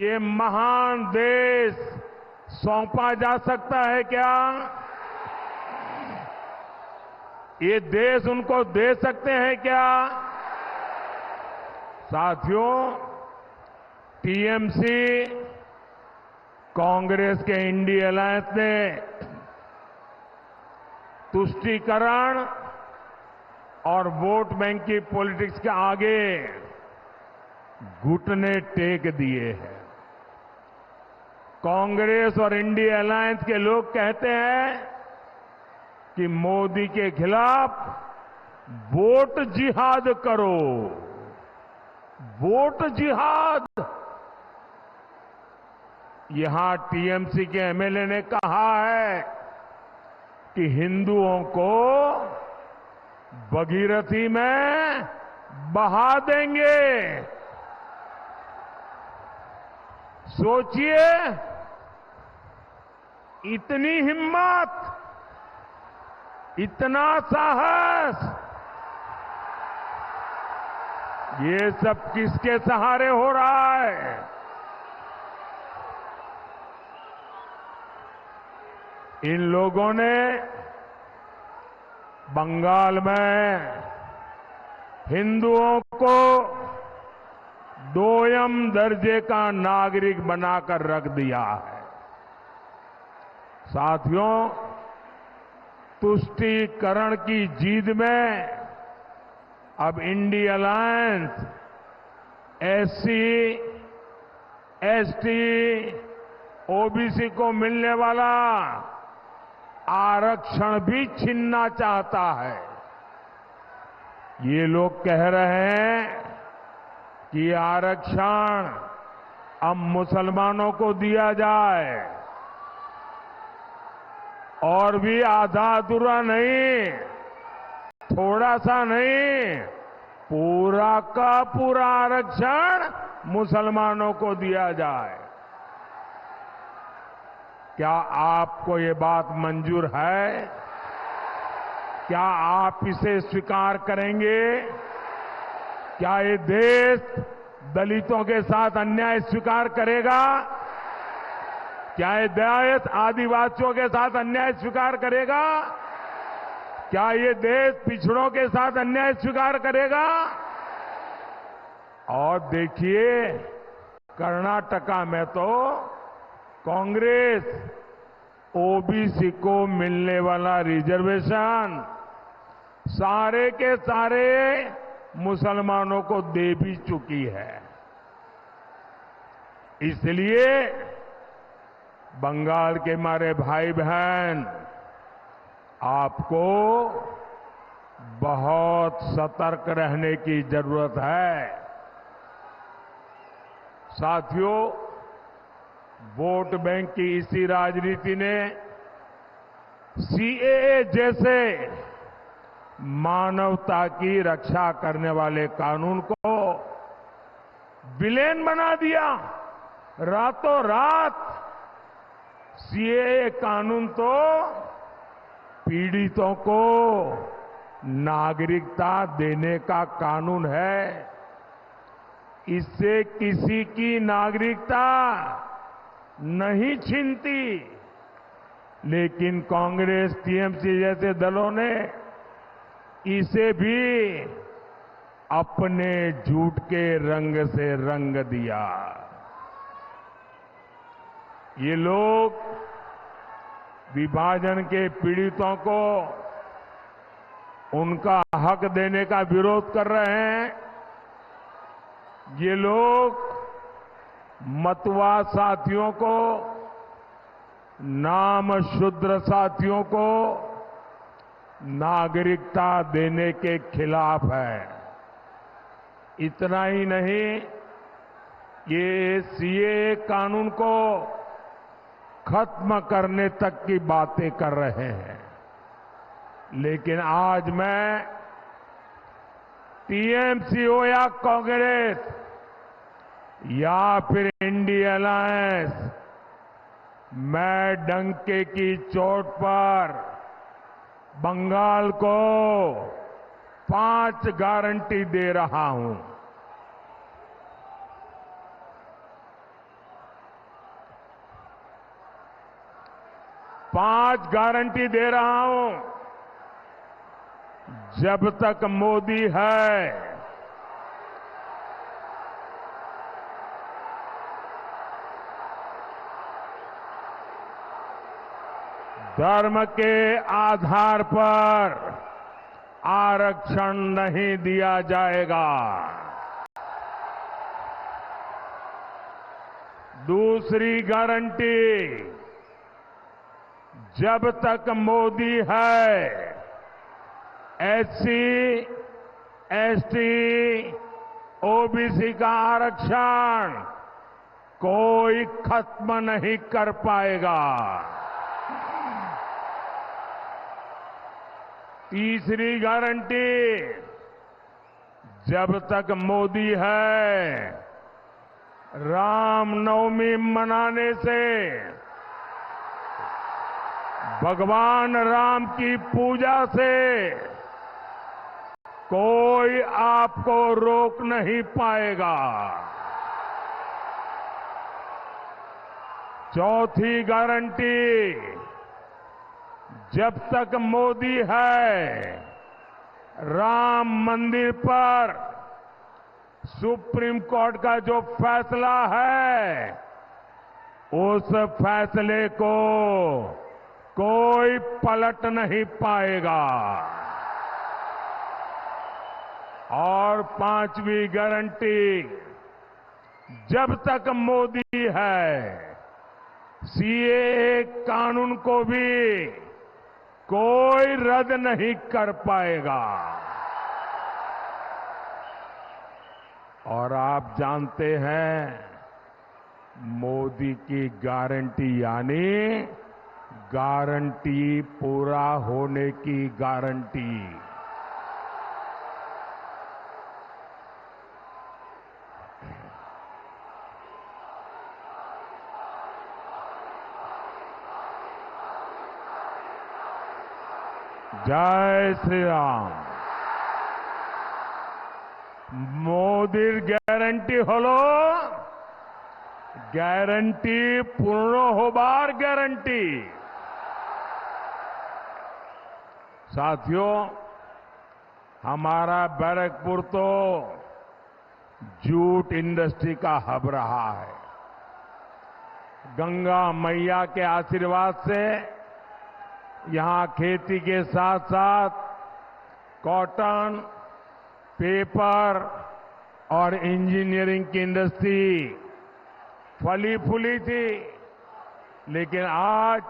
ये महान देश सौंपा जा सकता है क्या? ये देश उनको दे सकते हैं क्या? साथियों, टीएमसी कांग्रेस के इंडिया अलायंस ने तुष्टीकरण और वोट बैंक की पॉलिटिक्स के आगे घुटने टेक दिए हैं। कांग्रेस और इंडिया अलायंस के लोग कहते हैं कि मोदी के खिलाफ वोट जिहाद करो, वोट जिहाद। यहां टीएमसी के एमएलए ने कहा है कि हिंदुओं को भगीरथी में बहा देंगे। सोचिए, इतनी हिम्मत, इतना साहस, ये सब किसके सहारे हो रहा है? इन लोगों ने बंगाल में हिंदुओं को दोयम दर्जे का नागरिक बनाकर रख दिया है। साथियों, तुष्टीकरण की जीत में अब India alliance SC, ST, OBC को मिलने वाला आरक्षण भी छीनना चाहता है। ये लोग कह रहे हैं कि आरक्षण अब मुसलमानों को दिया जाए, और भी आधा अधूरा नहीं, थोड़ा सा नहीं, पूरा का पूरा आरक्षण मुसलमानों को दिया जाए। क्या आपको ये बात मंजूर है? क्या आप इसे स्वीकार करेंगे? क्या ये देश दलितों के साथ अन्याय स्वीकार करेगा? क्या ये देश आदिवासियों के साथ अन्याय स्वीकार करेगा? क्या ये देश पिछड़ों के साथ अन्याय स्वीकार करेगा? और देखिए, कर्नाटका में तो कांग्रेस ओबीसी को मिलने वाला रिजर्वेशन सारे के सारे मुसलमानों को दे भी चुकी है। इसलिए बंगाल के हमारे भाई बहन, आपको बहुत सतर्क रहने की जरूरत है। साथियों, वोट बैंक की इसी राजनीति ने सीएए जैसे मानवता की रक्षा करने वाले कानून को विलेन बना दिया। रातों रात सीएए कानून तो पीड़ितों को नागरिकता देने का कानून है। इससे किसी की नागरिकता नहीं छीनती, लेकिन कांग्रेस, टीएमसी जैसे दलों ने इसे भी अपने झूठ के रंग से रंग दिया। ये लोग विभाजन के पीड़ितों को उनका हक देने का विरोध कर रहे हैं। ये लोग मतवा साथियों को, नाम शूद्र साथियों को नागरिकता देने के खिलाफ है। इतना ही नहीं, ये सीएए कानून को खत्म करने तक की बातें कर रहे हैं। लेकिन आज मैं टीएमसी हो या कांग्रेस या फिर इंडिया अलायंस, मैं डंके की चोट पर बंगाल को 5 गारंटी दे रहा हूं। 5 गारंटी दे रहा हूं। जब तक मोदी है, धर्म के आधार पर आरक्षण नहीं दिया जाएगा। दूसरी गारंटी, जब तक मोदी है, एससी, एसटी, ओबीसी का आरक्षण कोई खत्म नहीं कर पाएगा। तीसरी गारंटी, जब तक मोदी है, रामनवमी मनाने से, भगवान राम की पूजा से कोई आपको रोक नहीं पाएगा। चौथी गारंटी, जब तक मोदी है, राम मंदिर पर सुप्रीम कोर्ट का जो फैसला है, उस फैसले को कोई पलट नहीं पाएगा। और 5वीं गारंटी, जब तक मोदी है, सीएए कानून को भी कोई रद्द नहीं कर पाएगा। और आप जानते हैं, मोदी की गारंटी यानी गारंटी पूरा होने की गारंटी। जय श्री राम। মোদির গ্যারান্টি হলো গ্যারান্টি পূর্ণ হবার গ্যারান্টি। साथियों, हमारा बैरकपुर तो जूट इंडस्ट्री का हब रहा है। गंगा मैया के आशीर्वाद से यहां खेती के साथ साथ कॉटन, पेपर और इंजीनियरिंग की इंडस्ट्री फली फूली थी, लेकिन आज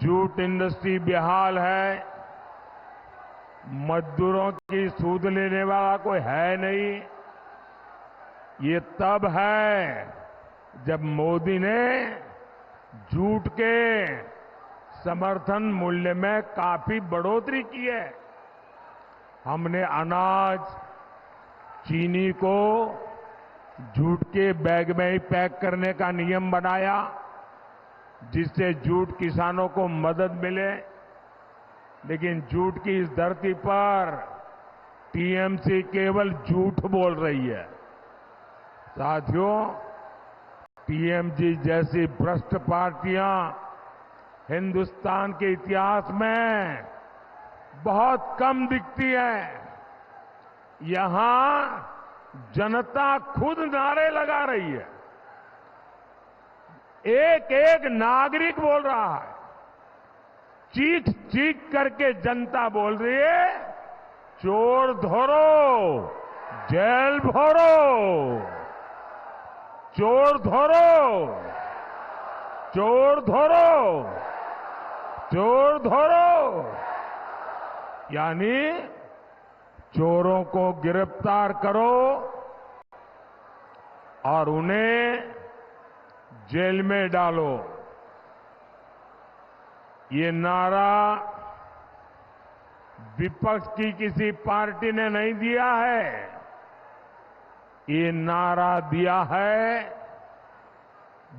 जूट इंडस्ट्री बेहाल है। मजदूरों की सूद लेने वाला कोई है नहीं। ये तब है जब मोदी ने जूट के समर्थन मूल्य में काफी बढ़ोतरी की है। हमने अनाज, चीनी को जूट के बैग में ही पैक करने का नियम बनाया, जिससे जूट किसानों को मदद मिले। लेकिन जूट की इस धरती पर टीएमसी केवल झूठ बोल रही है। साथियों, टीएमसी जैसी भ्रष्ट पार्टियां हिंदुस्तान के इतिहास में बहुत कम दिखती है। यहां जनता खुद नारे लगा रही है। एक एक नागरिक बोल रहा है, चीख चीख करके जनता बोल रही है, चोर धरो, जेल भरो, चोर धरो, चोर धरो, चोर धरो। यानी चोरों को गिरफ्तार करो और उन्हें जेल में डालो। ये नारा विपक्ष की किसी पार्टी ने नहीं दिया है, ये नारा दिया है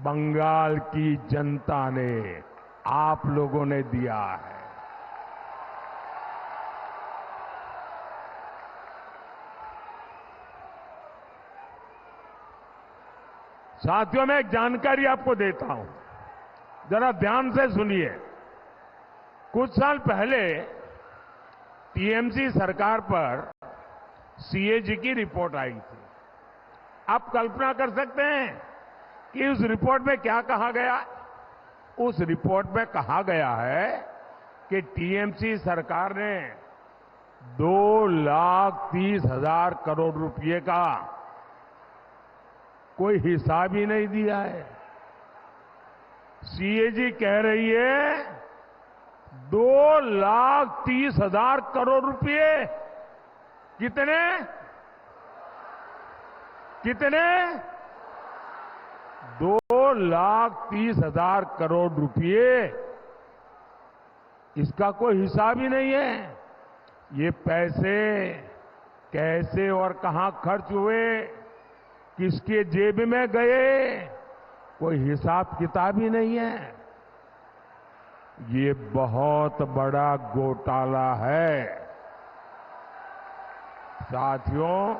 बंगाल की जनता ने, आप लोगों ने दिया है। साथियों, मैं एक जानकारी आपको देता हूं। जरा ध्यान से सुनिए। कुछ साल पहले टीएमसी सरकार पर सीएजी की रिपोर्ट आई थी। आप कल्पना कर सकते हैं कि उस रिपोर्ट में क्या कहा गया? उस रिपोर्ट में कहा गया है कि टीएमसी सरकार ने 2,30,000 करोड़ रुपए का कोई हिसाब ही नहीं दिया है। सीएजी कह रही है 2,30,000 करोड़ रुपए। कितने कितने 2,30,000 करोड़ रुपए। इसका कोई हिसाब ही नहीं है। ये पैसे कैसे और कहां खर्च हुए, किसके जेब में गए, कोई हिसाब किताब ही नहीं है। ये बहुत बड़ा घोटाला है। साथियों,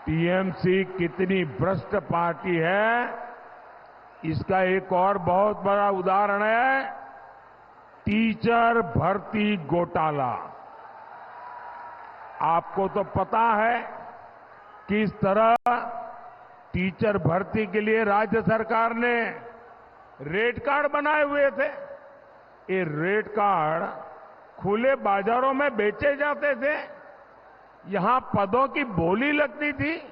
टीएमसी कितनी भ्रष्ट पार्टी है, इसका एक और बहुत बड़ा उदाहरण है टीचर भर्ती घोटाला। आपको तो पता है किस तरह टीचर भर्ती के लिए राज्य सरकार ने रेट कार्ड बनाए हुए थे। ये रेट कार्ड खुले बाजारों में बेचे जाते थे। यहां पदों की बोली लगती थी।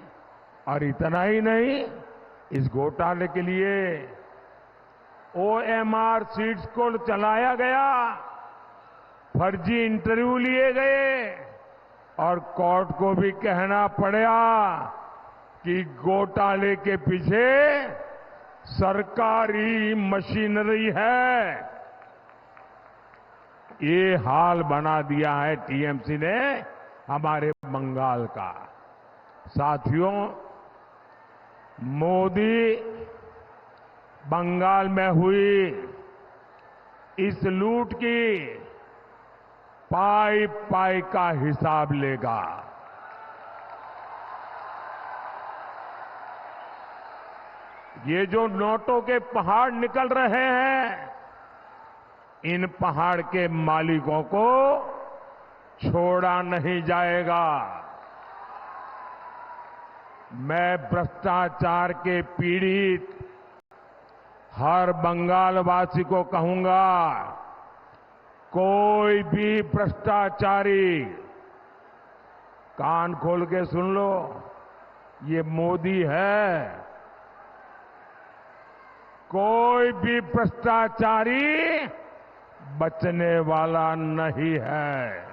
और इतना ही नहीं, इस घोटाले के लिए ओएमआर सीट्स को चलाया गया, फर्जी इंटरव्यू लिए गए और कोर्ट को भी कहना पड़ा कि घोटाले के पीछे सरकारी मशीनरी है। ये हाल बना दिया है टीएमसी ने हमारे बंगाल का। साथियों, मोदी बंगाल में हुई इस लूट की पाई पाई का हिसाब लेगा। ये जो नोटों के पहाड़ निकल रहे हैं, इन पहाड़ के मालिकों को छोड़ा नहीं जाएगा। मैं भ्रष्टाचार के पीड़ित हर बंगालवासी को कहूंगा, कोई भी भ्रष्टाचारी, कान खोल के सुन लो, ये मोदी है। कोई भी भ्रष्टाचारी बचने वाला नहीं है।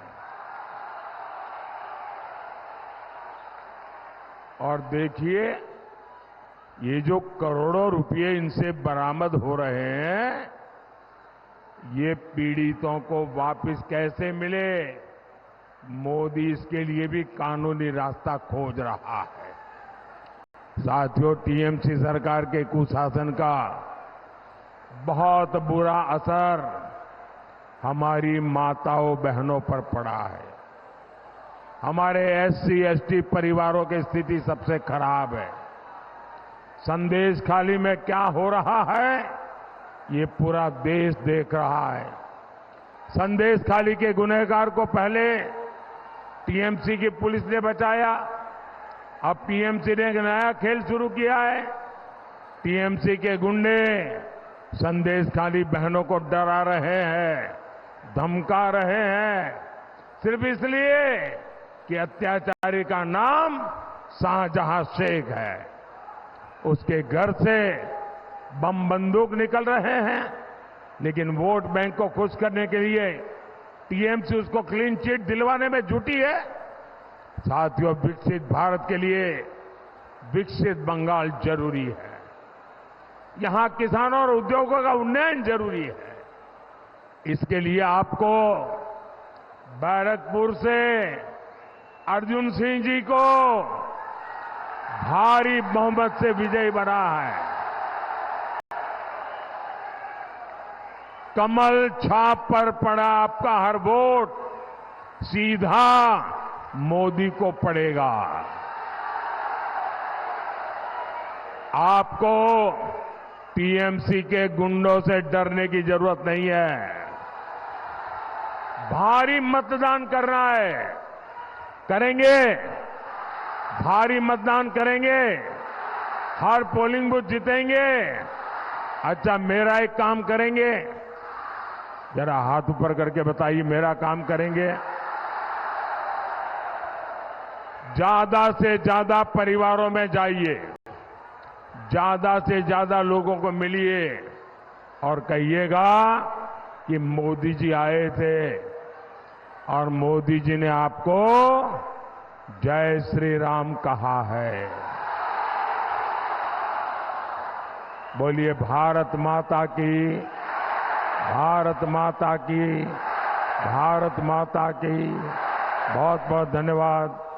और देखिए, ये जो करोड़ों रुपए इनसे बरामद हो रहे हैं, ये पीड़ितों को वापस कैसे मिले, मोदी इसके लिए भी कानूनी रास्ता खोज रहा है। साथियों, टीएमसी सरकार के कुशासन का बहुत बुरा असर हमारी माताओं बहनों पर पड़ा है। हमारे एससी एसटी परिवारों की स्थिति सबसे खराब है। संदेश खाली में क्या हो रहा है, ये पूरा देश देख रहा है। संदेश खाली के गुनहगार को पहले टीएमसी की पुलिस ने बचाया। अब टीएमसी ने एक नया खेल शुरू किया है। टीएमसी के गुंडे संदेश खाली बहनों को डरा रहे हैं, धमका रहे हैं, सिर्फ इसलिए कि अत्याचारी का नाम शाहजहां शेख है। उसके घर से बम बंदूक निकल रहे हैं, लेकिन वोट बैंक को खुश करने के लिए टीएमसी उसको क्लीन चिट दिलवाने में जुटी है। साथियों, विकसित भारत के लिए विकसित बंगाल जरूरी है। यहां किसानों और उद्योगों का उन्नयन जरूरी है। इसके लिए आपको बैरकपुर से अर्जुन सिंह जी को भारी बहुमत से विजयी बना है। कमल छाप पर पड़ा आपका हर वोट सीधा मोदी को पड़ेगा। आपको टीएमसी के गुंडों से डरने की जरूरत नहीं है। भारी मतदान करना है, करेंगे, भारी मतदान करेंगे, हर पोलिंग बूथ जीतेंगे। अच्छा, मेरा एक काम करेंगे, जरा हाथ ऊपर करके बताइए, मेरा काम करेंगे। ज्यादा से ज्यादा परिवारों में जाइए, ज्यादा से ज्यादा लोगों को मिलिए और कहिएगा कि मोदी जी आए थे और मोदी जी ने आपको जय श्री राम कहा है। बोलिए भारत माता की, भारत माता की, भारत माता की। बहुत बहुत धन्यवाद।